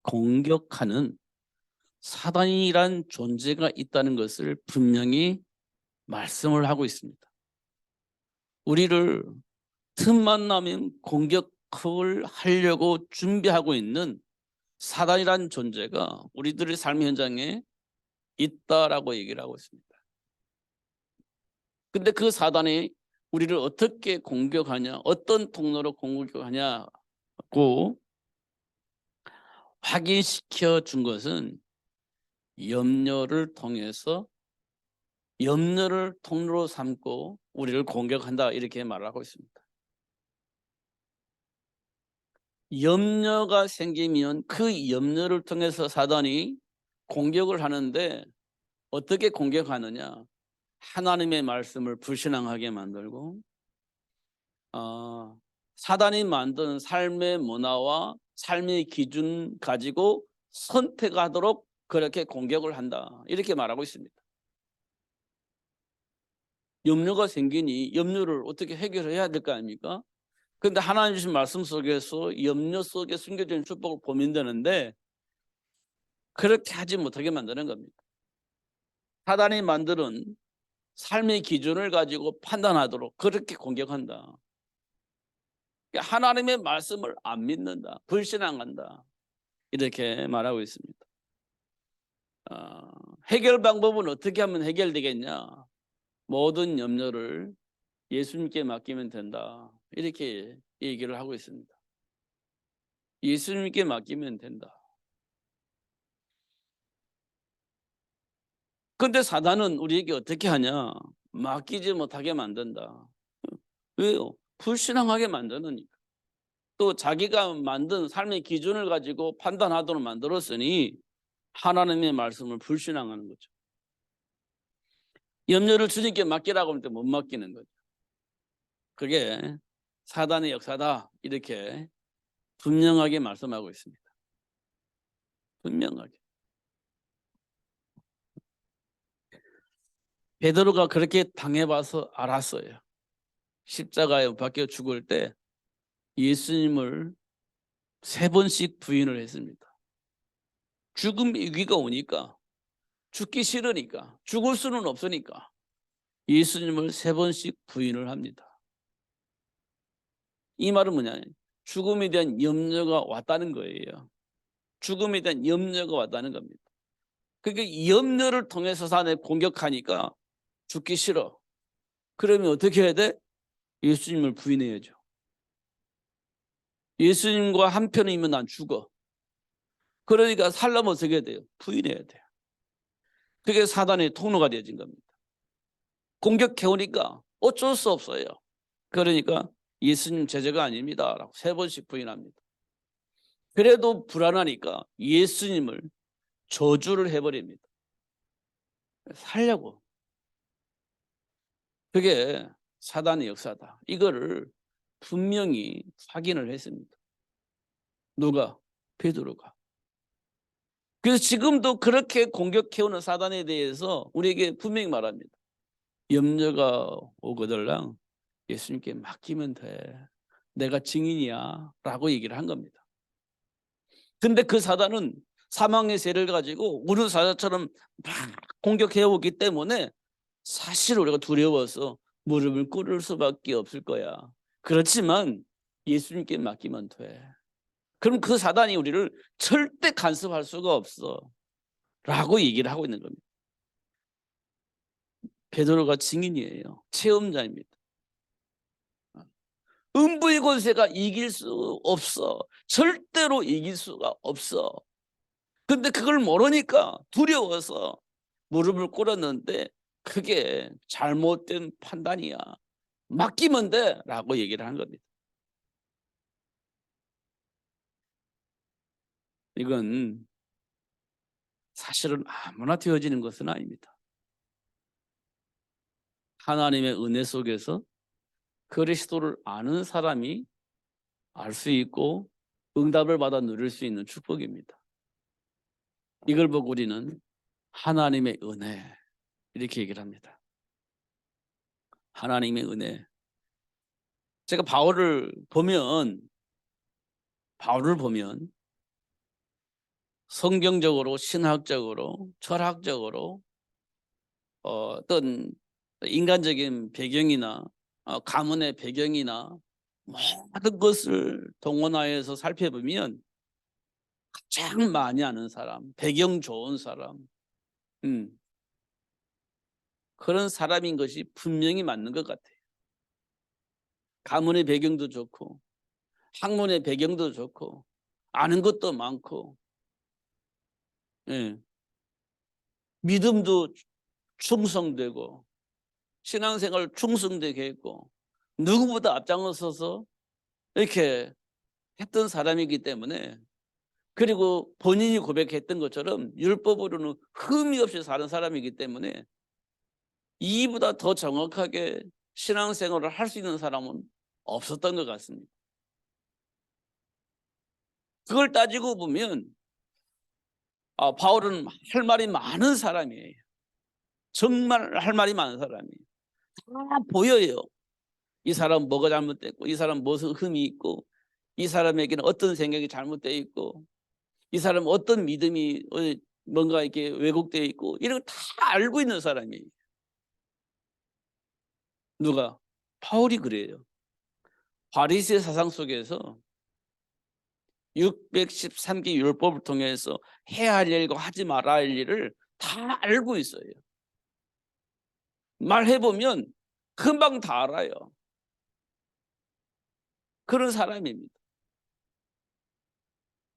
공격하는 사단이란 존재가 있다는 것을 분명히 말씀을 하고 있습니다. 우리를 틈만 나면 공격을 하려고 준비하고 있는 사단이란 존재가 우리들의 삶의 현장에 있다라고 얘기를 하고 있습니다. 근데 그 사단이 우리를 어떻게 공격하냐, 어떤 통로로 공격하냐고 확인시켜 준 것은 염려를 통해서, 염려를 통로로 삼고 우리를 공격한다, 이렇게 말을 하고 있습니다. 염려가 생기면 그 염려를 통해서 사단이 공격을 하는데, 어떻게 공격하느냐, 하나님의 말씀을 불신앙하게 만들고 사단이 만든 삶의 문화와 삶의 기준 가지고 선택하도록 그렇게 공격을 한다, 이렇게 말하고 있습니다. 염려가 생기니 염려를 어떻게 해결해야 될 거 아닙니까? 그런데 하나님 주신 말씀 속에서 염려 속에 숨겨져 있는 축복을 보면 되는데, 그렇게 하지 못하게 만드는 겁니다. 사단이 만드는 삶의 기준을 가지고 판단하도록 그렇게 공격한다. 하나님의 말씀을 안 믿는다, 불신앙한다, 이렇게 말하고 있습니다. 해결 방법은 어떻게 하면 해결되겠냐? 모든 염려를 예수님께 맡기면 된다, 이렇게 얘기를 하고 있습니다. 예수님께 맡기면 된다. 그런데 사단은 우리에게 어떻게 하냐? 맡기지 못하게 만든다. 왜요? 불신앙하게 만드니까. 또 자기가 만든 삶의 기준을 가지고 판단하도록 만들었으니 하나님의 말씀을 불신앙하는 거죠. 염려를 주님께 맡기라고 하면 못 맡기는 거죠. 그게 사단의 역사다, 이렇게 분명하게 말씀하고 있습니다. 분명하게. 베드로가 그렇게 당해봐서 알았어요. 십자가에 박혀 죽을 때 예수님을 3번씩 부인을 했습니다. 죽음의 위기가 오니까, 죽기 싫으니까, 죽을 수는 없으니까 예수님을 3번씩 부인을 합니다. 이 말은 뭐냐? 죽음에 대한 염려가 왔다는 거예요. 죽음에 대한 염려가 왔다는 겁니다. 그러니까 이 염려를 통해서 사단을 공격하니까 죽기 싫어. 그러면 어떻게 해야 돼? 예수님을 부인해야죠. 예수님과 한편이면 난 죽어. 그러니까 살려면 어떻게 해야 돼요? 부인해야 돼요. 그게 사단의 통로가 되어진 겁니다. 공격해오니까 어쩔 수 없어요. 그러니까 예수님 제자가 아닙니다 라고 3번씩 부인합니다. 그래도 불안하니까 예수님을 저주를 해버립니다. 살려고. 그게 사단의 역사다, 이거를 분명히 확인을 했습니다. 누가? 베드로가. 그래서 지금도 그렇게 공격해오는 사단에 대해서 우리에게 분명히 말합니다. 염려가 오거들랑 예수님께 맡기면 돼, 내가 증인이야 라고 얘기를 한 겁니다. 근데 그 사단은 사망의 세를 가지고 우는 사자처럼 막 공격해오기 때문에 사실 우리가 두려워서 무릎을 꿇을 수밖에 없을 거야. 그렇지만 예수님께 맡기면 돼. 그럼 그 사단이 우리를 절대 간섭할 수가 없어 라고 얘기를 하고 있는 겁니다. 베드로가 증인이에요. 체험자입니다. 음부의 권세가 이길 수 없어. 절대로 이길 수가 없어. 근데 그걸 모르니까 두려워서 무릎을 꿇었는데 그게 잘못된 판단이야. 맡기면 돼 라고 얘기를 한 겁니다. 이건 사실은 아무나 되어지는 것은 아닙니다. 하나님의 은혜 속에서 그리스도를 아는 사람이 알 수 있고 응답을 받아 누릴 수 있는 축복입니다. 이걸 보고 우리는 하나님의 은혜, 이렇게 얘기를 합니다. 하나님의 은혜. 제가 바울을 보면 성경적으로, 신학적으로, 철학적으로 어떤 인간적인 배경이나 가문의 배경이나 모든 것을 동원하여서 살펴보면 가장 많이 아는 사람, 배경 좋은 사람, 음, 그런 사람인 것이 분명히 맞는 것 같아요. 가문의 배경도 좋고 학문의 배경도 좋고 아는 것도 많고, 예, 믿음도 충성되고 신앙생활 충성되게 했고 누구보다 앞장서서 이렇게 했던 사람이기 때문에, 그리고 본인이 고백했던 것처럼 율법으로는 흠이 없이 사는 사람이기 때문에 이보다 더 정확하게 신앙생활을 할 수 있는 사람은 없었던 것 같습니다. 그걸 따지고 보면 바울은 할 말이 많은 사람이에요. 정말 할 말이 많은 사람이에요. 다 보여요. 이 사람 뭐가 잘못됐고, 이 사람 무슨 흠이 있고, 이 사람에게는 어떤 생각이 잘못되어 있고, 이 사람은 어떤 믿음이 뭔가 이렇게 왜곡되어 있고, 이런 거 다 알고 있는 사람이에요. 누가? 바울이 그래요. 바리새 사상 속에서 613개 율법을 통해서 해야 할 일과 하지 말아야 할 일을 다 알고 있어요. 말해보면 금방 다 알아요. 그런 사람입니다.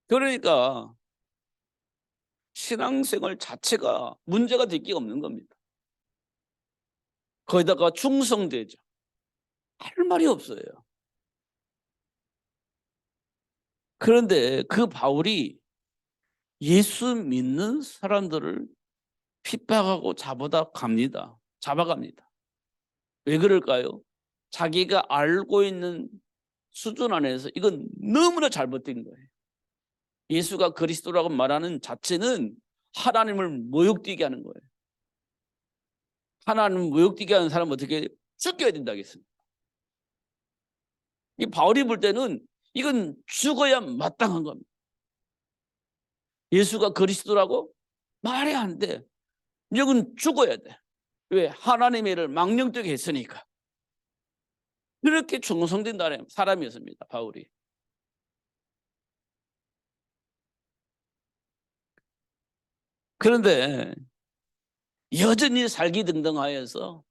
그러니까 신앙생활 자체가 문제가 될 게 없는 겁니다. 거기다가 충성되죠. 할 말이 없어요. 그런데 그 바울이 예수 믿는 사람들을 핍박하고 잡아갑니다. 왜 그럴까요? 자기가 알고 있는 수준 안에서 이건 너무나 잘못된 거예요. 예수가 그리스도라고 말하는 자체는 하나님을 모욕되게 하는 거예요. 하나님을 모욕되게 하는 사람은 어떻게 죽여야 된다겠습니까? 이 바울이 볼 때는 이건 죽어야 마땅한 겁니다. 예수가 그리스도라고 말이 안 돼. 이건 죽어야 돼. 왜? 하나님의 일을 망령되게 했으니까. 그렇게 충성된 사람이었습니다, 바울이. 그런데 여전히 살기등등하여서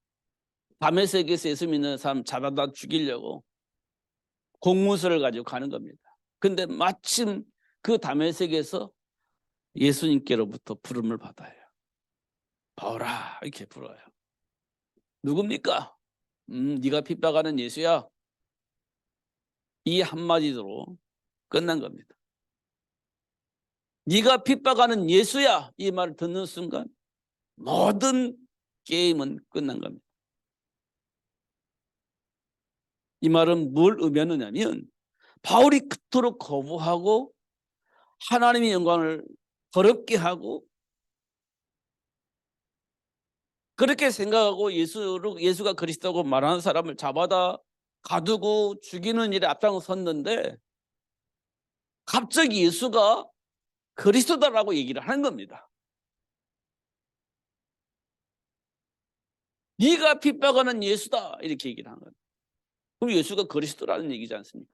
다메섹에서 예수 믿는 사람 잡아다 죽이려고 공문서를 가지고 가는 겁니다. 근데 마침 그 다메섹에서 예수님께로부터 부름을 받아요. 바울아, 이렇게 불어요. 누굽니까? 네가 핍박하는 예수야. 이 한마디로 끝난 겁니다. 네가 핍박하는 예수야, 이 말을 듣는 순간 모든 게임은 끝난 겁니다. 이 말은 뭘 의미하느냐면 바울이 그토록 거부하고 하나님의 영광을 더럽게 하고 그렇게 생각하고 예수가 그리스도라고 말하는 사람을 잡아다 가두고 죽이는 일에 앞장섰는데 갑자기 예수가 그리스도다라고 얘기를 하는 겁니다. 네가 핍박하는 예수다 이렇게 얘기를 하는 거예요. 그럼 예수가 그리스도라는 얘기지 않습니까?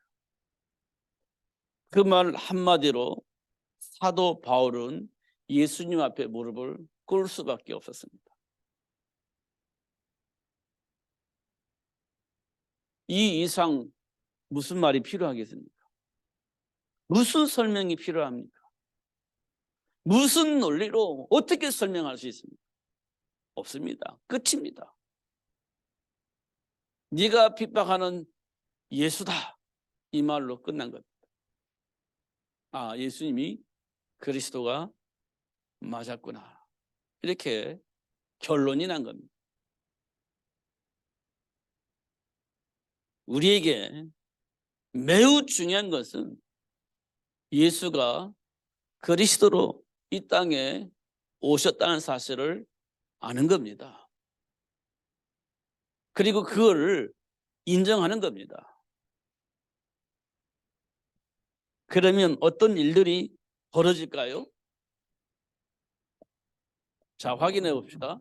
그 말 한마디로 사도 바울은 예수님 앞에 무릎을 꿇을 수밖에 없었습니다. 이 이상 무슨 말이 필요하겠습니까? 무슨 설명이 필요합니까? 무슨 논리로 어떻게 설명할 수 있습니까? 없습니다. 끝입니다. 네가 핍박하는 예수다 이 말로 끝난 겁니다. 예수님이 그리스도가 맞았구나 이렇게 결론이 난 겁니다. 우리에게 매우 중요한 것은 예수가 그리스도로 이 땅에 오셨다는 사실을 아는 겁니다. 그리고 그거를 인정하는 겁니다. 그러면 어떤 일들이 벌어질까요? 자, 확인해 봅시다.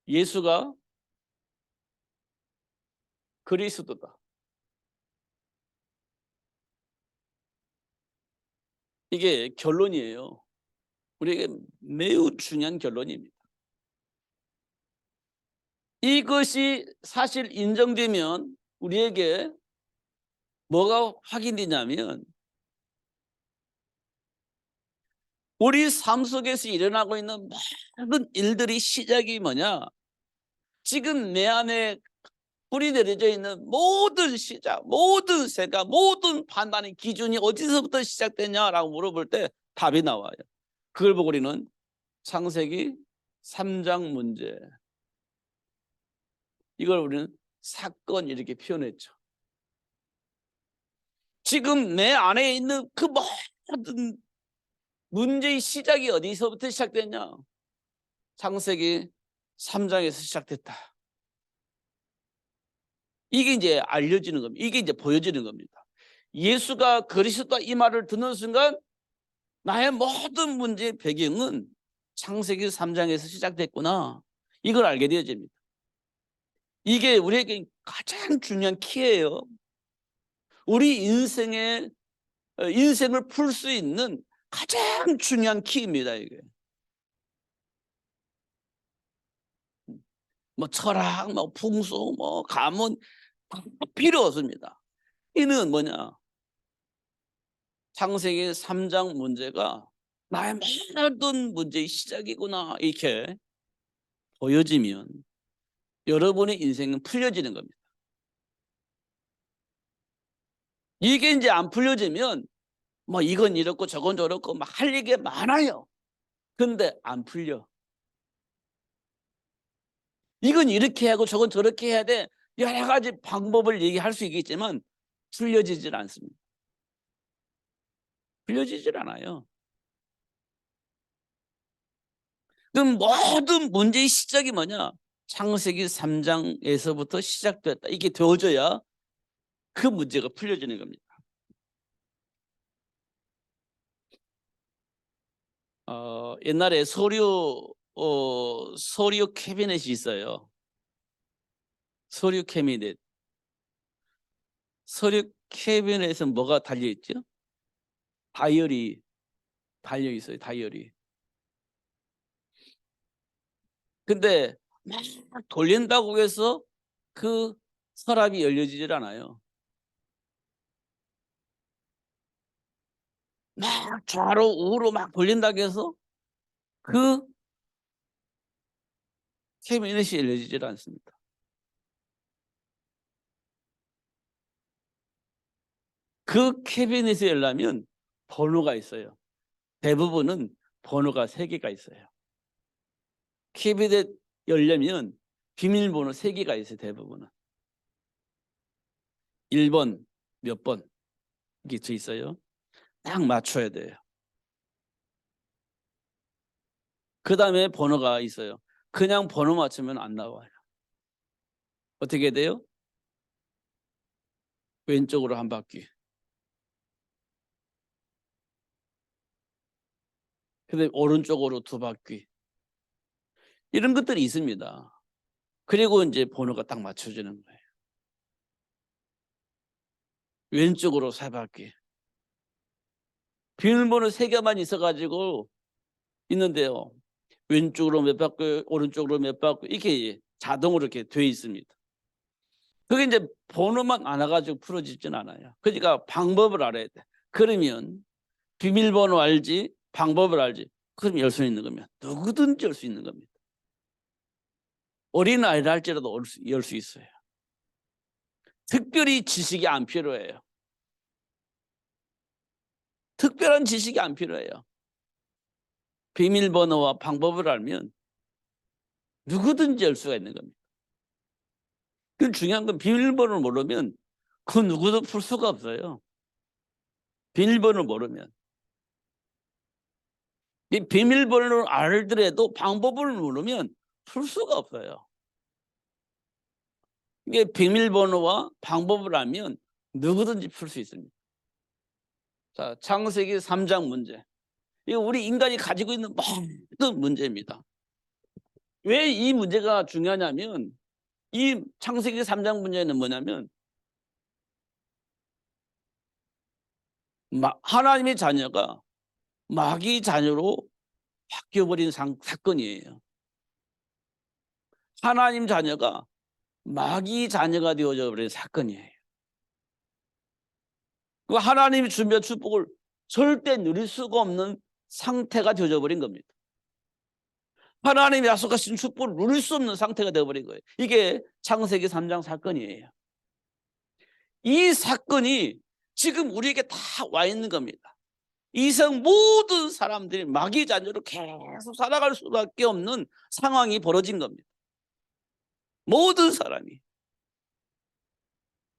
예수가 그리스도다. 이게 결론이에요. 우리에게 매우 중요한 결론입니다. 이것이 사실 인정되면 우리에게 뭐가 확인되냐면 우리 삶 속에서 일어나고 있는 모든 일들이 시작이 뭐냐? 지금 내 안에 뿌리 내려져 있는 모든 시작, 모든 생각, 모든 판단의 기준이 어디서부터 시작되냐라고 물어볼 때 답이 나와요. 그걸 보고 우리는 창세기 3장 문제, 이걸 우리는 사건 이렇게 표현했죠. 지금 내 안에 있는 그 모든 문제의 시작이 어디서부터 시작됐냐? 창세기 3장에서 시작됐다. 이게 이제 알려지는 겁니다. 이게 이제 보여지는 겁니다. 예수가 그리스도다 이 말을 듣는 순간 나의 모든 문제의 배경은 창세기 3장에서 시작됐구나. 이걸 알게 되어집니다. 이게 우리에게 가장 중요한 키예요. 우리 인생을 풀 수 있는 가장 중요한 키입니다. 이게. 뭐 철학, 뭐 풍수, 뭐 가문 필요 없습니다. 이는 뭐냐? 창세기 3장 문제가 나의 모든 문제의 시작이구나 이렇게 보여지면 여러분의 인생은 풀려지는 겁니다. 이게 이제 안 풀려지면 뭐 이건 이렇고 저건 저렇고 막 할 얘기가 많아요. 근데 안 풀려. 이건 이렇게 하고 저건 저렇게 해야 돼. 여러 가지 방법을 얘기할 수 있겠지만 풀려지질 않습니다. 풀려지질 않아요. 그럼 모든 문제의 시작이 뭐냐? 창세기 3장에서부터 시작됐다. 이게 되어져야 그 문제가 풀려지는 겁니다. 옛날에 서류 캐비넷이 있어요. 서류 캐비넷. 서류 캐비넷에 뭐가 달려있죠? 다이어리 달려 있어요. 다이어리. 근데 막 돌린다고 해서 그 서랍이 열려지질 않아요. 막 좌로 우로 막 돌린다고 해서 그 캐비넷이 열려지질 않습니다. 그 캐비넷이 열려면 번호가 있어요. 대부분은 번호가 3개가 있어요. 캐비넷 열려면 비밀번호 3개가 있어요. 대부분은. 1번 몇 번 이게 돼 있어요. 딱 맞춰야 돼요. 그 다음에 번호가 있어요. 그냥 번호 맞추면 안 나와요. 어떻게 돼요? 왼쪽으로 한 바퀴. 근데 오른쪽으로 2바퀴. 이런 것들이 있습니다. 그리고 이제 번호가 딱 맞춰지는 거예요. 왼쪽으로 3바퀴. 비밀번호 3개만 있어가지고 있는데요. 왼쪽으로 몇 바퀴, 오른쪽으로 몇 바퀴 이렇게 자동으로 이렇게 돼 있습니다. 그게 이제 번호만 알아가지고 풀어지진 않아요. 그러니까 방법을 알아야 돼. 그러면 비밀번호 알지, 방법을 알지. 그럼 열 수 있는 겁니다. 누구든지 열 수 있는 겁니다. 어린아이를 할지라도 열 수 있어요. 특별히 지식이 안 필요해요. 특별한 지식이 안 필요해요. 비밀번호와 방법을 알면 누구든지 열 수가 있는 겁니다. 그 중요한 건 비밀번호를 모르면 그 누구도 풀 수가 없어요. 비밀번호를 모르면. 이 비밀번호를 알더라도 방법을 모르면 풀 수가 없어요. 이게 비밀번호와 방법을 알면 누구든지 풀 수 있습니다. 자, 창세기 3장 문제. 이거 우리 인간이 가지고 있는 모든 문제입니다. 왜 이 문제가 중요하냐면 이 창세기 3장 문제는 뭐냐면 하나님의 자녀가 마귀 자녀로 바뀌어버린 사건이에요. 하나님 자녀가 마귀 자녀가 되어져 버린 사건이에요. 그 하나님이 준비한 축복을 절대 누릴 수가 없는 상태가 되어져 버린 겁니다. 하나님이 약속하신 축복을 누릴 수 없는 상태가 되어버린 거예요. 이게 창세기 3장 사건이에요. 이 사건이 지금 우리에게 다 와 있는 겁니다. 이 세상 모든 사람들이 마귀 자녀로 계속 살아갈 수밖에 없는 상황이 벌어진 겁니다. 모든 사람이.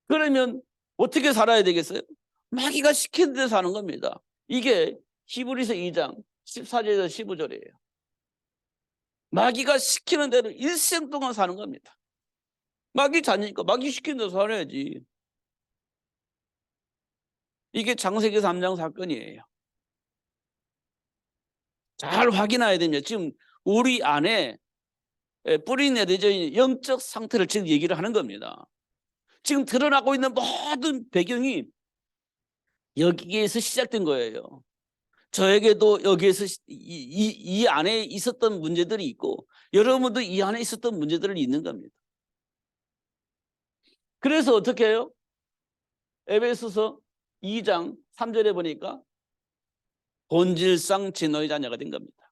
그러면 어떻게 살아야 되겠어요? 마귀가 시키는 대로 사는 겁니다. 이게 히브리서 2장 14절에서 15절이에요. 마귀가 시키는 대로 일생 동안 사는 겁니다. 마귀 자녀니까 마귀 시키는 대로 살아야지. 이게 창세기 3장 사건이에요. 잘 확인해야 됩니다. 지금 우리 안에 뿌리 내려져 있는 영적 상태를 지금 얘기를 하는 겁니다. 지금 드러나고 있는 모든 배경이 여기에서 시작된 거예요. 저에게도 여기에서 이 안에 있었던 문제들이 있고 여러분도 이 안에 있었던 문제들이 있는 겁니다. 그래서 어떻게 해요? 에베소서 2장 3절에 보니까 본질상 진노의 자녀가 된 겁니다.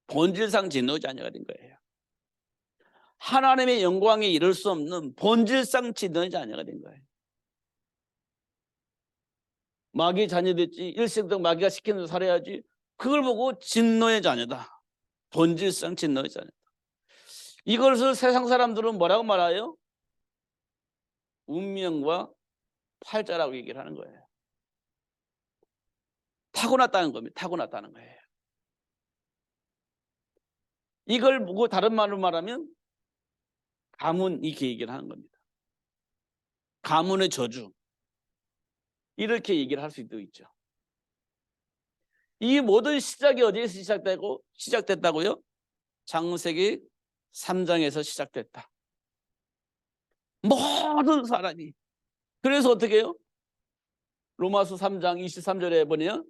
본질상 진노의 자녀가 된 거예요. 하나님의 영광에 이를 수 없는 본질상 진노의 자녀가 된 거예요. 마귀의 자녀 됐지, 일생 동안 마귀가 시키는 대로 살아야지. 그걸 보고 진노의 자녀다. 본질상 진노의 자녀다. 이것을 세상 사람들은 뭐라고 말해요? 운명과 팔자라고 얘기를 하는 거예요. 타고났다는 겁니다. 타고났다는 거예요. 이걸 보고 다른 말로 말하면 가문, 이렇게 얘기를 하는 겁니다. 가문의 저주, 이렇게 얘기를 할 수도 있죠. 이 모든 시작이 어디에서 시작됐다고요? 창세기 3장에서 시작됐다. 모든 사람이. 그래서 어떻게 해요? 로마서 3장 23절에 보면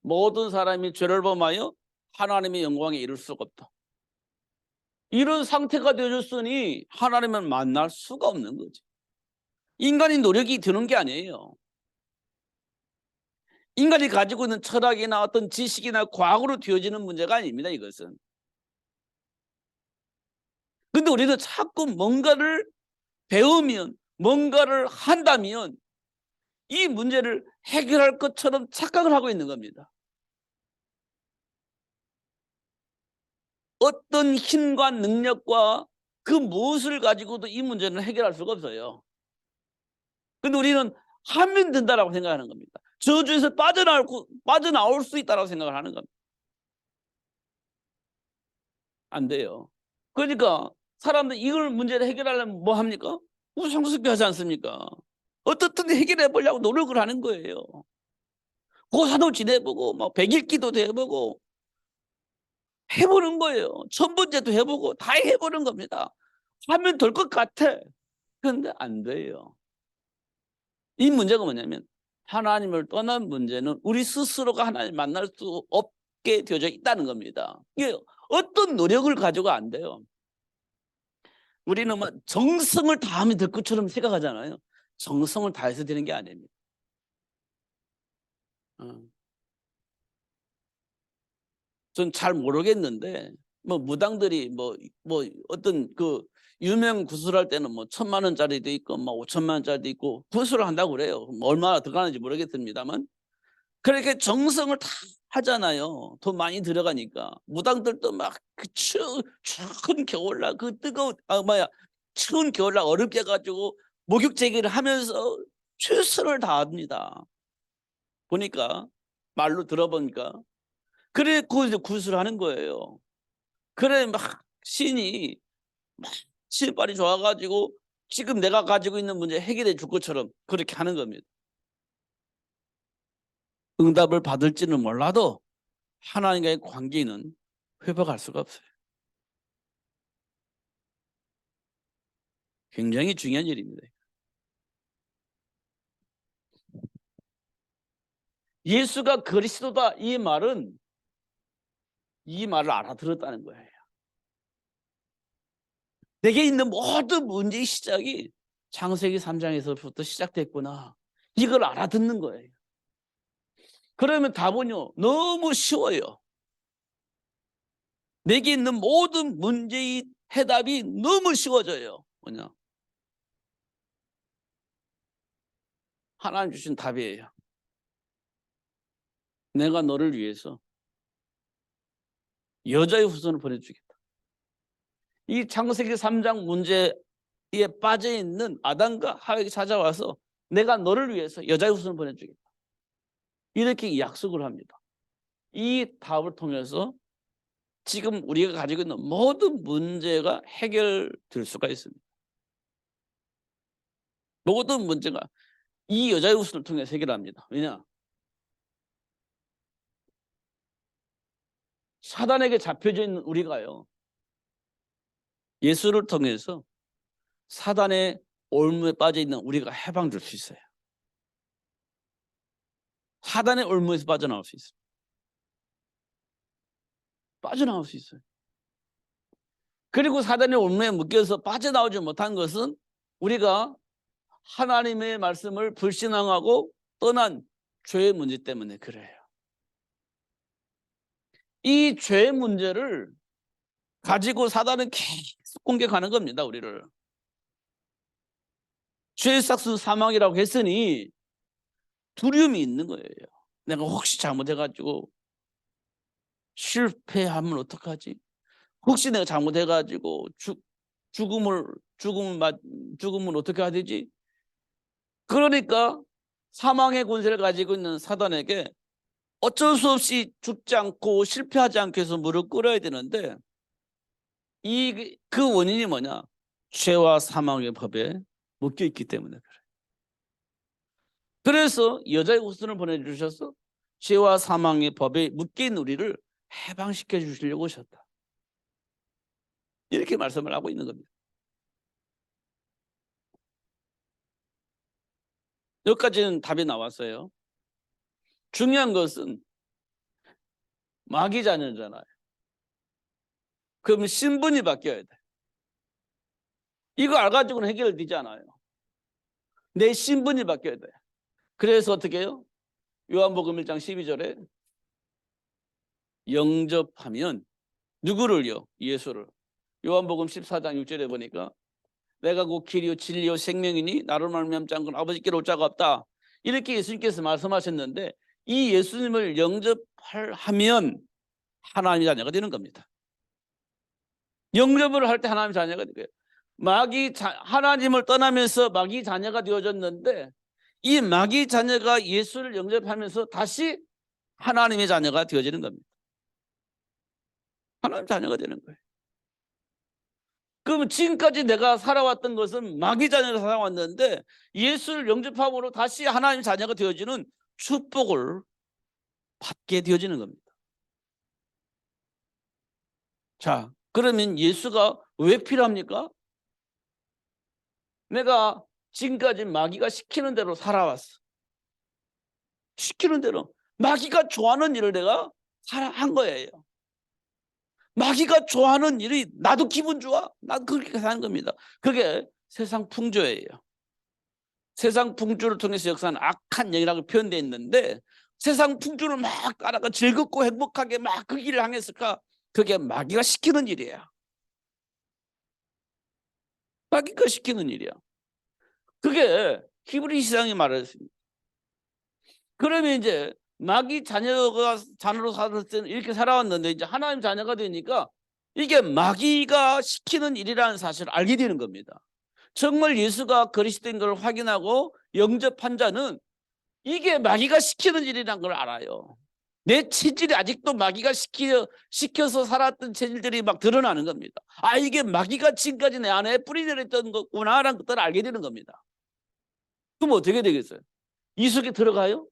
모든 사람이 죄를 범하여 하나님의 영광에 이를 수가 없다. 이런 상태가 되어졌으니 하나님을 만날 수가 없는 거지. 인간이 노력이 드는 게 아니에요. 인간이 가지고 있는 철학이나 어떤 지식이나 과학으로 되어지는 문제가 아닙니다. 이것은. 근데 우리는 자꾸 뭔가를 배우면, 뭔가를 한다면 이 문제를 해결할 것처럼 착각을 하고 있는 겁니다. 어떤 힘과 능력과 그 무엇을 가지고도 이 문제는 해결할 수가 없어요. 근데 우리는 하면 된다라고 생각하는 겁니다. 저주에서 빠져나올 수 있다라고 생각을 하는 겁니다. 안 돼요. 그러니까 사람들 이걸 문제를 해결하려면 뭐 합니까? 우상숭배 하지 않습니까? 어떻든 해결해 보려고 노력을 하는 거예요. 고사도 지내보고 막 백일기도 해보고 해보는 거예요. 천번제도 해보고 다 해보는 겁니다. 하면 될 것 같아. 그런데 안 돼요. 이 문제가 뭐냐면 하나님을 떠난 문제는 우리 스스로가 하나님을 만날 수 없게 되어져 있다는 겁니다. 이게 어떤 노력을 가지고 안 돼요. 우리는 뭐 정성을 다하면 될 것처럼 생각하잖아요. 정성을 다해서 되는 게 아닙니다. 전 잘 모르겠는데 뭐 무당들이 뭐 어떤 그 유명 구슬할 때는 뭐 1,000만 원짜리도 있고 뭐 5천만 원짜리도 있고 구슬을 한다고 그래요. 뭐 얼마나 들어가는지 모르겠습니다만 그렇게 정성을 다 하잖아요. 돈 많이 들어가니까 무당들도 막 그 추운 겨울날 그 뜨거운 추운 겨울날 어렵게 가지고 목욕제기를 하면서 최선을 다합니다. 보니까 말로 들어보니까 그래 그 구슬을 하는 거예요. 그래 막 신이 막 신발이 좋아가지고 지금 내가 가지고 있는 문제 해결해 줄 것처럼 그렇게 하는 겁니다. 응답을 받을지는 몰라도 하나님과의 관계는 회복할 수가 없어요. 굉장히 중요한 일입니다. 예수가 그리스도다 이 말은 이 말을 알아들었다는 거예요. 내게 있는 모든 문제의 시작이 창세기 3장에서부터 시작됐구나. 이걸 알아듣는 거예요. 그러면 답은요, 너무 쉬워요. 내게 있는 모든 문제의 해답이 너무 쉬워져요. 뭐냐? 하나님 주신 답이에요. 내가 너를 위해서 여자의 후손을 보내주겠다. 이 창세기 3장 문제에 빠져있는 아담과 하와에게 찾아와서 내가 너를 위해서 여자의 후손을 보내주겠다. 이렇게 약속을 합니다. 이 답을 통해서 지금 우리가 가지고 있는 모든 문제가 해결될 수가 있습니다. 모든 문제가 이 여자의 후손을 통해서 해결합니다. 왜냐? 사단에게 잡혀져 있는 우리가요, 예수를 통해서 사단의 올무에 빠져 있는 우리가 해방될 수 있어요. 사단의 올무에서 빠져나올 수 있어요. 빠져나올 수 있어요. 그리고 사단의 올무에 묶여서 빠져나오지 못한 것은 우리가 하나님의 말씀을 불신앙하고 떠난 죄의 문제 때문에 그래요. 이 죄의 문제를 가지고 사단은 계속 공격하는 겁니다. 우리를. 죄의 삭스 사망이라고 했으니 두려움이 있는 거예요. 내가 혹시 잘못해가지고 실패하면 어떡하지? 혹시 내가 잘못해가지고 죽음을 어떻게 해야 되지? 그러니까 사망의 권세를 가지고 있는 사단에게 어쩔 수 없이 죽지 않고 실패하지 않기 위해서 무릎 꿇어야 되는데 그 원인이 뭐냐? 죄와 사망의 법에 묶여 있기 때문에 그래요. 그래서 여자의 후손을 보내주셔서 죄와 사망의 법에 묶인 우리를 해방시켜 주시려고 오셨다. 이렇게 말씀을 하고 있는 겁니다. 여기까지는 답이 나왔어요. 중요한 것은 마귀 자녀잖아요. 그러면 신분이 바뀌어야 돼. 이거 알가지고는 해결되지 않아요. 내 신분이 바뀌어야 돼. 그래서 어떻게 해요? 요한복음 1장 12절에 영접하면 누구를요? 예수를. 요한복음 14장 6절에 보니까 내가 곧 길이요 진리요 생명이니 나를 말미암지 않고는 아버지께로 올 자가 없다. 이렇게 예수님께서 말씀하셨는데 이 예수님을 영접하면 하나님의 자녀가 되는 겁니다. 영접을 할 때 하나님의 자녀가 되고요. 하나님을 떠나면서 마귀 자녀가 되어졌는데 이 마귀 자녀가 예수를 영접하면서 다시 하나님의 자녀가 되어지는 겁니다. 하나님의 자녀가 되는 거예요. 그럼 지금까지 내가 살아왔던 것은 마귀 자녀로 살아왔는데 예수를 영접함으로 다시 하나님의 자녀가 되어지는 축복을 받게 되어지는 겁니다. 자, 그러면 예수가 왜 필요합니까? 내가 지금까지 마귀가 시키는 대로 살아왔어. 시키는 대로 마귀가 좋아하는 일을 내가 한 거예요. 마귀가 좋아하는 일이 나도 기분 좋아. 나도 그렇게 사는 겁니다. 그게 세상 풍조예요. 세상 풍조를 통해서 역사는 악한 영이라고 표현되어 있는데 세상 풍조를 막 따라가 즐겁고 행복하게 막 그 길을 향했을까? 그게 마귀가 시키는 일이야. 마귀가 시키는 일이야. 그게 히브리 시장이 말했습니다. 그러면 이제 마귀 자녀로 살았을 때는 이렇게 살아왔는데 이제 하나님 자녀가 되니까 이게 마귀가 시키는 일이라는 사실을 알게 되는 겁니다. 정말 예수가 그리스도인 걸 확인하고 영접한 자는 이게 마귀가 시키는 일이라는 걸 알아요. 내 체질이 아직도 마귀가 시켜서 살았던 체질들이 막 드러나는 겁니다. 아, 이게 마귀가 지금까지 내 안에 뿌리내렸던 거구나라는 것들을 알게 되는 겁니다. 그럼 어떻게 되겠어요? 이 속에 들어가요?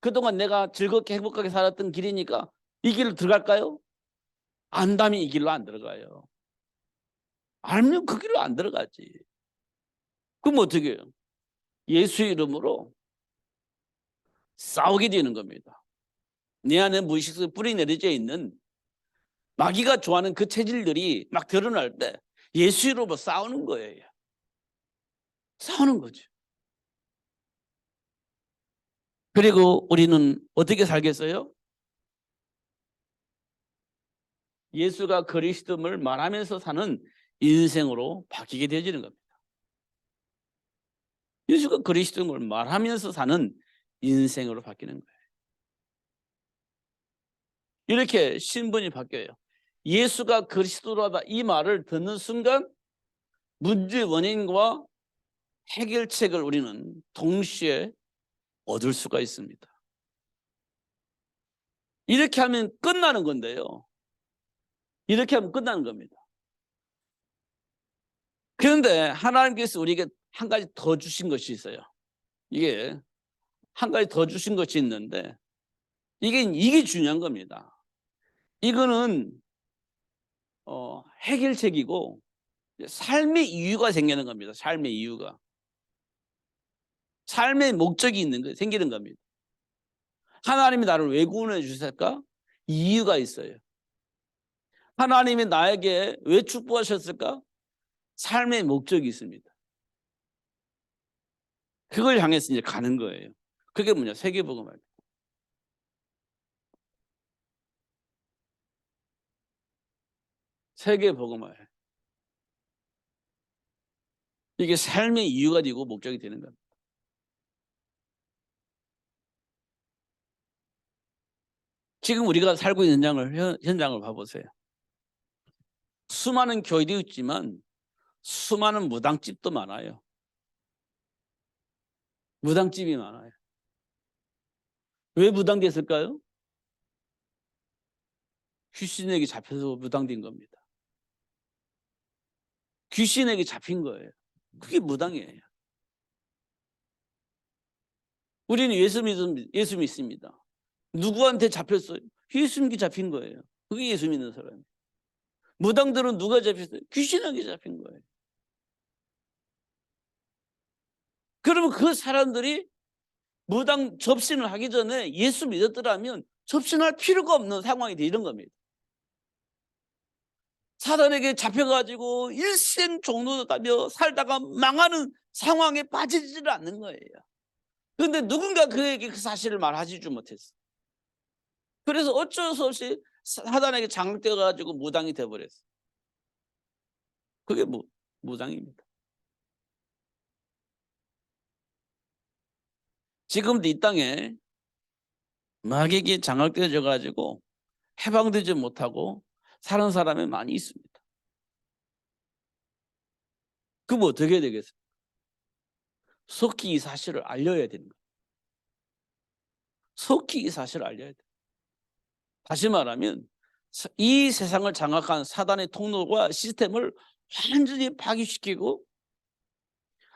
그동안 내가 즐겁게 행복하게 살았던 길이니까 이 길로 들어갈까요? 안다면 이 길로 안 들어가요. 알면 그 길로 안 들어가지. 그럼 어떻게 해요? 예수의 이름으로 싸우게 되는 겁니다. 내 안에 무의식 속에 뿌리 내려져 있는 마귀가 좋아하는 그 체질들이 막 드러날 때 예수 이름으로 싸우는 거예요. 싸우는 거죠. 그리고 우리는 어떻게 살겠어요? 예수가 그리스도임을 말하면서 사는 인생으로 바뀌게 되어지는 겁니다. 예수가 그리스도임을 말하면서 사는 인생으로 바뀌는 거예요. 이렇게 신분이 바뀌어요. 예수가 그리스도라다 이 말을 듣는 순간 문제의 원인과 해결책을 우리는 동시에 얻을 수가 있습니다. 이렇게 하면 끝나는 건데요. 이렇게 하면 끝나는 겁니다. 그런데 하나님께서 우리에게 한 가지 더 주신 것이 있어요. 이게 한 가지 더 주신 것이 있는데 이게 중요한 겁니다. 이거는 해결책이고 삶의 이유가 생기는 겁니다. 삶의 이유가. 삶의 목적이 있는 거 생기는 겁니다. 하나님이 나를 왜 구원해 주셨을까? 이유가 있어요. 하나님이 나에게 왜 축복하셨을까? 삶의 목적이 있습니다. 그걸 향해서 이제 가는 거예요. 그게 뭐냐? 세계복음입니다. 세계복음화예요. 이게 삶의 이유가 되고 목적이 되는 겁니다. 지금 우리가 살고 있는 현장을 봐보세요. 수많은 교회도 있지만 수많은 무당집도 많아요. 무당집이 많아요. 왜 무당됐을까요? 귀신에게 잡혀서 무당된 겁니다. 귀신에게 잡힌 거예요. 그게 무당이에요. 우리는 예수 믿습니다. 누구한테 잡혔어요? 예수님께 잡힌 거예요. 그게 예수 믿는 사람이에요. 무당들은 누가 잡혔어요? 귀신에게 잡힌 거예요. 그러면 그 사람들이 무당 접신을 하기 전에 예수 믿었더라면 접신할 필요가 없는 상황이 되는 겁니다. 사단에게 잡혀가지고 일생 종노하며 살다가 망하는 상황에 빠지지를 않는 거예요. 그런데 누군가 그에게 그 사실을 말하지 못했어. 그래서 어쩔 수 없이 사단에게 장악되어가지고 무당이 되어버렸어. 그게 무당입니다. 지금도 이 땅에 마귀에게 장악되어져 가지고 해방되지 못하고 사는 사람이 많이 있습니다. 그럼 어떻게 되겠어요? 속히 이 사실을 알려야 되는 거예요. 속히 이 사실을 알려야 돼요. 다시 말하면 이 세상을 장악한 사단의 통로와 시스템을 완전히 파괴시키고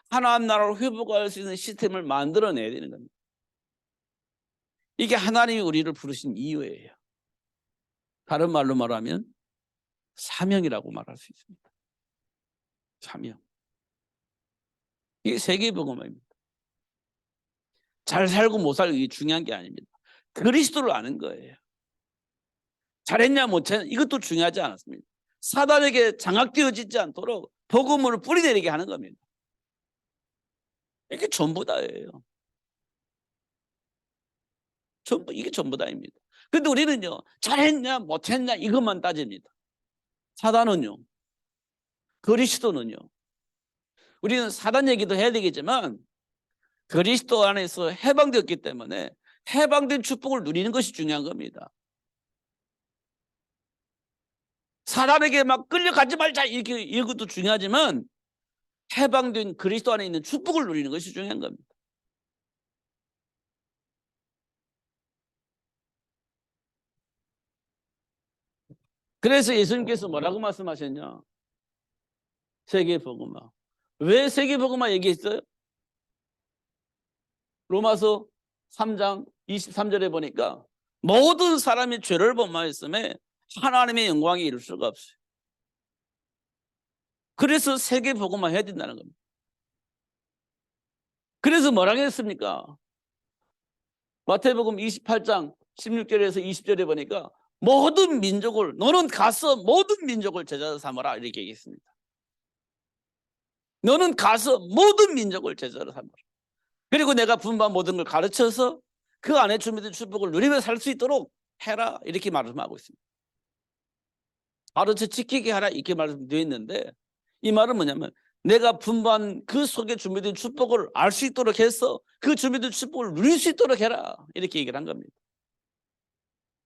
하나님 나라를 회복할 수 있는 시스템을 만들어내야 되는 겁니다. 이게 하나님이 우리를 부르신 이유예요. 다른 말로 말하면 사명이라고 말할 수 있습니다. 사명. 이게 세계복음화입니다. 잘 살고 못 살고 이게 중요한 게 아닙니다. 그리스도를 아는 거예요. 잘했냐 못했냐 이것도 중요하지 않았습니다. 사단에게 장악되어지지 않도록 복음을 뿌리내리게 하는 겁니다. 이게 전부 다예요. 이게 전부 다입니다. 그런데 우리는요, 잘했냐 못했냐 이것만 따집니다. 사단은요, 그리스도는요. 우리는 사단 얘기도 해야 되겠지만 그리스도 안에서 해방되었기 때문에 해방된 축복을 누리는 것이 중요한 겁니다. 사단에게 막 끌려가지 말자 이것도 중요하지만 해방된 그리스도 안에 있는 축복을 누리는 것이 중요한 겁니다. 그래서 예수님께서 뭐라고 말씀하셨냐? 세계복음화. 왜 세계복음화 얘기했어요? 로마서 3장 23절에 보니까 모든 사람이 죄를 범하였음에 하나님의 영광에 이를 수가 없어요. 그래서 세계 복음화 해야 된다는 겁니다. 그래서 뭐라고 했습니까? 마태복음 28장 16절에서 20절에 보니까 모든 민족을, 너는 가서 모든 민족을 제자 삼아라, 이렇게 얘기했습니다. 너는 가서 모든 민족을 제자로 삼아라. 그리고 내가 분반 모든 걸 가르쳐서 그 안에 준비된 축복을 누리며 살 수 있도록 해라, 이렇게 말씀하고 있습니다. 가르쳐 지키게 하라, 이렇게 말씀되어 있는데, 이 말은 뭐냐면 내가 분반 그 속에 준비된 축복을 알 수 있도록 해서 그 준비된 축복을 누릴 수 있도록 해라, 이렇게 얘기를 한 겁니다.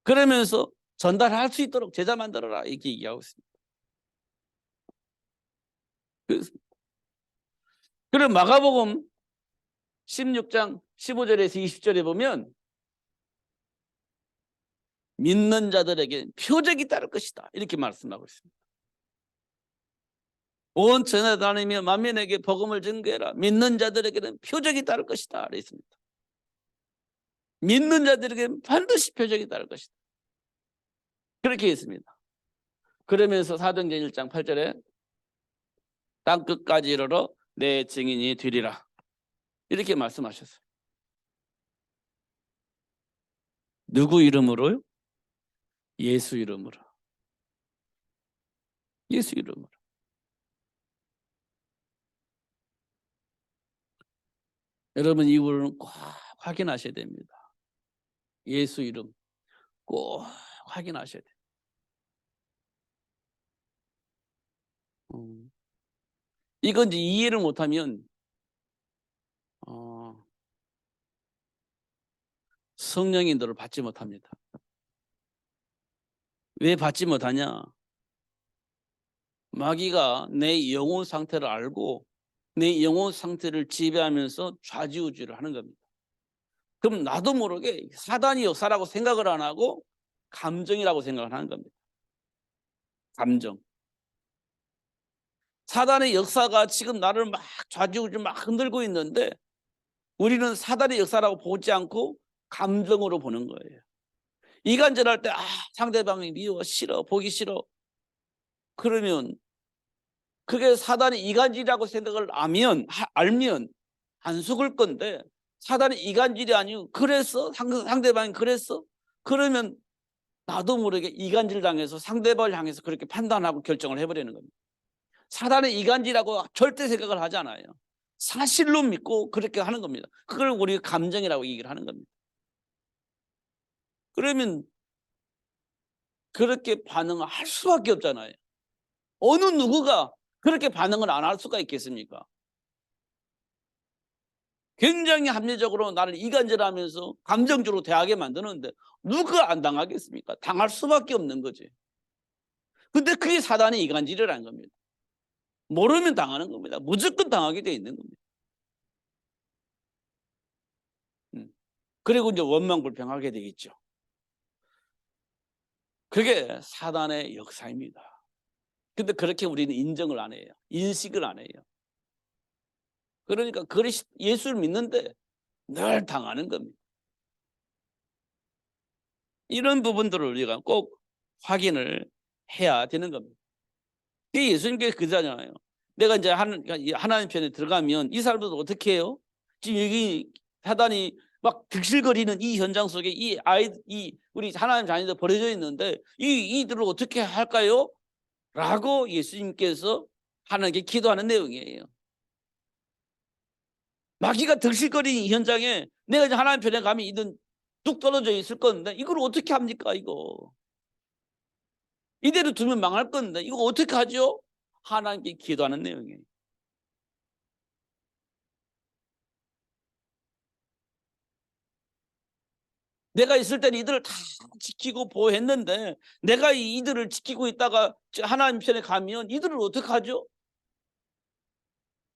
그러면서 전달할 수 있도록 제자 만들어라, 이렇게 얘기하고 있습니다. 그럼 마가복음 16장 15절에서 20절에 보면 믿는 자들에게 표적이 따를 것이다, 이렇게 말씀하고 있습니다. 온 천하 다니며 만민에게 복음을 전개해라. 믿는 자들에게는 표적이 따를 것이다, 그랬습니다. 믿는 자들에게는 반드시 표적이 따를 것이다, 그렇게 했습니다. 그러면서 사도행전 1장 8절에 땅끝까지 이르러 내 증인이 되리라, 이렇게 말씀하셨어요. 누구 이름으로요? 예수 이름으로. 예수 이름으로. 여러분, 이 부분은 꼭 확인하셔야 됩니다. 예수 이름 꼭 확인하셔야 돼요. 이건 이제 이해를 못하면 성령이 너를 받지 못합니다. 왜 받지 못하냐? 마귀가 내 영혼 상태를 알고 내 영혼 상태를 지배하면서 좌지우지를 하는 겁니다. 그럼 나도 모르게 사단이 역사라고 생각을 안 하고 감정이라고 생각을 하는 겁니다. 감정. 사단의 역사가 지금 나를 막 좌지우지 막 흔들고 있는데 우리는 사단의 역사라고 보지 않고 감정으로 보는 거예요. 이간질할 때 상대방이 미워, 싫어, 보기 싫어. 그러면 그게 사단의 이간질이라고 생각을 알면 안 속을 건데, 사단의 이간질이 아니고 그래서 상대방이 그랬어? 그러면 나도 모르게 이간질 당해서 상대방을 향해서 그렇게 판단하고 결정을 해버리는 겁니다. 사단의 이간질이라고 절대 생각을 하지 않아요. 사실로 믿고 그렇게 하는 겁니다. 그걸 우리가 감정이라고 얘기를 하는 겁니다. 그러면 그렇게 반응을 할 수밖에 없잖아요. 어느 누구가 그렇게 반응을 안 할 수가 있겠습니까? 굉장히 합리적으로 나를 이간질하면서 감정적으로 대하게 만드는데 누가 안 당하겠습니까? 당할 수밖에 없는 거지. 근데 그게 사단의 이간질이라는 겁니다. 모르면 당하는 겁니다. 무조건 당하게 돼 있는 겁니다. 그리고 이제 원망불평하게 되겠죠. 그게 사단의 역사입니다. 근데 그렇게 우리는 인정을 안 해요. 인식을 안 해요. 그러니까 예수를 믿는데 늘 당하는 겁니다. 이런 부분들을 우리가 꼭 확인을 해야 되는 겁니다. 예수님께서 그러잖아요. 내가 이제 하나님 편에 들어가면 이 사람들은 어떻게 해요? 지금 여기 사단이 막 득실거리는 이 현장 속에 우리 하나님 자녀들 버려져 있는데 이들을 어떻게 할까요? 라고 예수님께서 하나님께 기도하는 내용이에요. 마귀가 득실거리는 이 현장에 내가 이제 하나님 편에 가면 이들은 뚝 떨어져 있을 건데 이걸 어떻게 합니까, 이거? 이대로 두면 망할 건데 이거 어떻게 하죠? 하나님께 기도하는 내용이에요. 내가 있을 때는 이들을 다 지키고 보호했는데 내가 이들을 지키고 있다가 하나님 편에 가면 이들을 어떻게 하죠?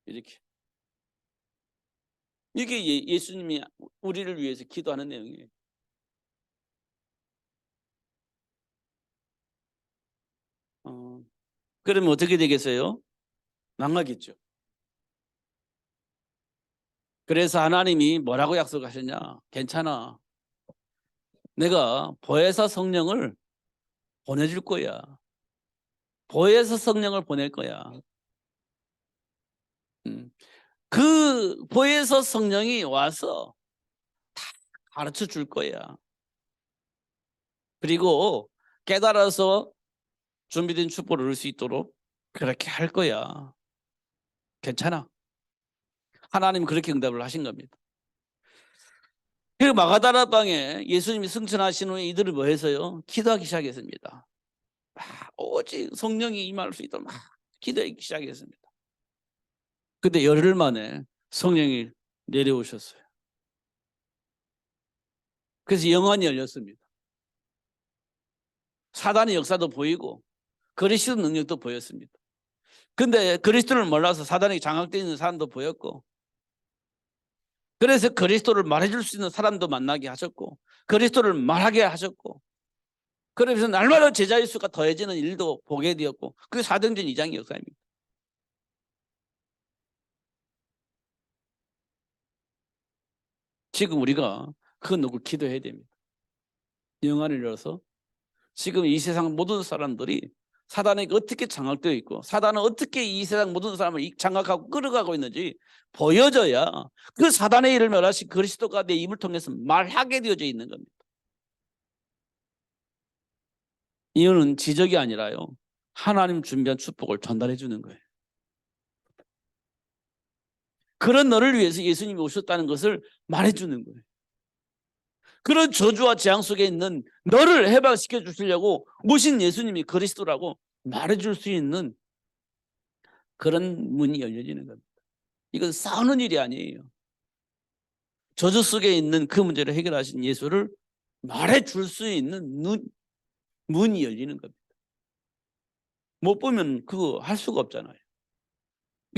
이렇게. 이게 예수님이 우리를 위해서 기도하는 내용이에요. 그러면 어떻게 되겠어요? 망하겠죠. 그래서 하나님이 뭐라고 약속하셨냐? 괜찮아. 내가 보혜사 성령을 보내줄 거야. 보혜사 성령을 보낼 거야. 그 보혜사 성령이 와서 다 가르쳐 줄 거야. 그리고 깨달아서 준비된 축복을 얻을 수 있도록 그렇게 할 거야. 괜찮아. 하나님 그렇게 응답을 하신 겁니다. 그 마가다라 방에 예수님이 승천하신 후에 이들을 뭐 해서요? 기도하기 시작했습니다. 오직 성령이 임할 수 있도록 막 기도하기 시작했습니다. 근데 열흘 만에 성령이 내려오셨어요. 그래서 영안이 열렸습니다. 사단의 역사도 보이고 그리스도 능력도 보였습니다. 근데 그리스도를 몰라서 사단에게 장악되어 있는 사람도 보였고, 그래서 그리스도를 말해줄 수 있는 사람도 만나게 하셨고, 그리스도를 말하게 하셨고, 그러면서 날마다 제자의 수가 더해지는 일도 보게 되었고, 그게 사도행전 2장의 역사입니다. 지금 우리가 그 누구 기도해야 됩니다. 영안을 열어서 지금 이 세상 모든 사람들이 사단에게 어떻게 장악되어 있고, 사단은 어떻게 이 세상 모든 사람을 장악하고 끌어가고 있는지 보여져야 그 사단의 일을 멸하신 그리스도가 내 입을 통해서 말하게 되어져 있는 겁니다. 이유는 지적이 아니라요, 하나님 준비한 축복을 전달해 주는 거예요. 그런 너를 위해서 예수님이 오셨다는 것을 말해 주는 거예요. 그런 저주와 재앙 속에 있는 너를 해방시켜 주시려고 오신 예수님이 그리스도라고 말해줄 수 있는 그런 문이 열려지는 겁니다. 이건 싸우는 일이 아니에요. 저주 속에 있는 그 문제를 해결하신 예수를 말해줄 수 있는 문이 열리는 겁니다. 못 보면 그거 할 수가 없잖아요.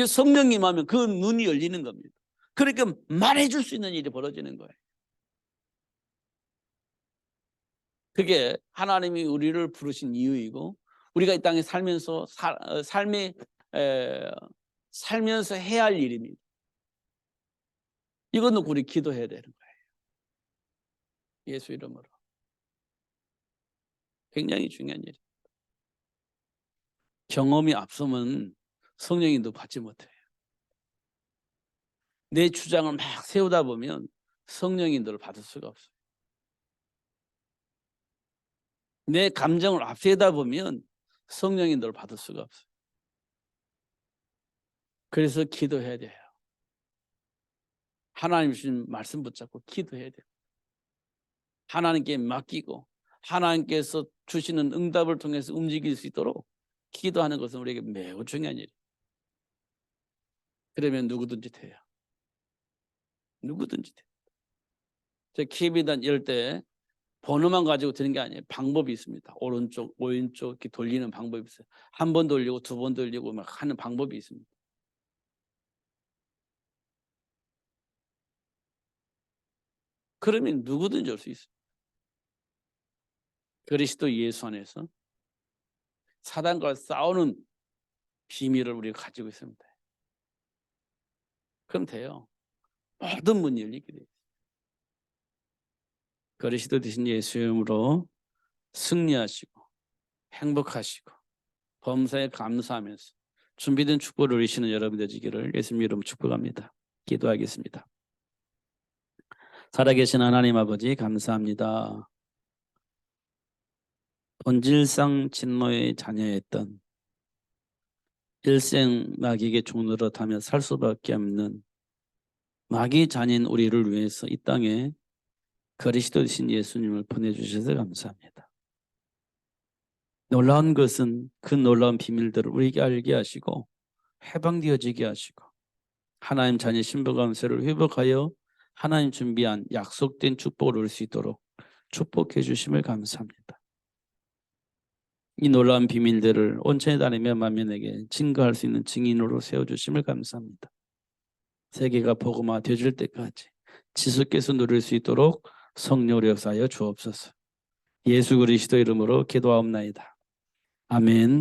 성령이 임하면 그 눈이 열리는 겁니다. 그러니까 말해줄 수 있는 일이 벌어지는 거예요. 그게 하나님이 우리를 부르신 이유이고, 우리가 이 땅에 살면서 살면서 해야 할 일입니다. 이건 우리 기도해야 되는 거예요. 예수 이름으로. 굉장히 중요한 일입니다. 경험이 앞서면 성령님도 받지 못해요. 내 주장을 막 세우다 보면 성령님들을 받을 수가 없어요. 내 감정을 앞세우다 보면 성령님들을 받을 수가 없어요. 그래서 기도해야 돼요. 하나님 주신 말씀 붙잡고 기도해야 돼요. 하나님께 맡기고 하나님께서 주시는 응답을 통해서 움직일 수 있도록 기도하는 것은 우리에게 매우 중요한 일이에요. 그러면 누구든지 돼요. 누구든지 돼요. 제 KB단 이럴 때 번호만 가지고 되는 게 아니에요. 방법이 있습니다. 오른쪽, 왼쪽 이렇게 돌리는 방법이 있어요. 한 번 돌리고 두 번 돌리고 막 하는 방법이 있습니다. 그러면 누구든지 올 수 있어요. 그리스도 예수 안에서 사단과 싸우는 비밀을 우리가 가지고 있습니다. 그럼 돼요. 모든 문이 열리게 돼요. 그리스도 되신 예수 이름으로 승리하시고 행복하시고 범사에 감사하면서 준비된 축복을 누리시는 여러분 되시기를 예수님 이름으로 축복합니다. 기도하겠습니다. 살아계신 하나님 아버지 감사합니다. 본질상 진노의 자녀였던 일생 마귀에게 종노릇하며 살 수밖에 없는 마귀 자녀인 우리를 위해서 이 땅에 그리스도이신 예수님을 보내주셔서 감사합니다. 놀라운 것은 그 놀라운 비밀들을 우리에게 알게 하시고 해방되어지게 하시고 하나님 자녀 신분 감세를 회복하여 하나님 준비한 약속된 축복을 얻을 수 있도록 축복해 주심을 감사합니다. 이 놀라운 비밀들을 온천에 다니며 만민에게 증거할 수 있는 증인으로 세워주심을 감사합니다. 세계가 복음화 되어질 때까지 지속해서 누릴 수 있도록 성령으로 역사하여 주옵소서. 예수 그리스도 이름으로 기도하옵나이다. 아멘.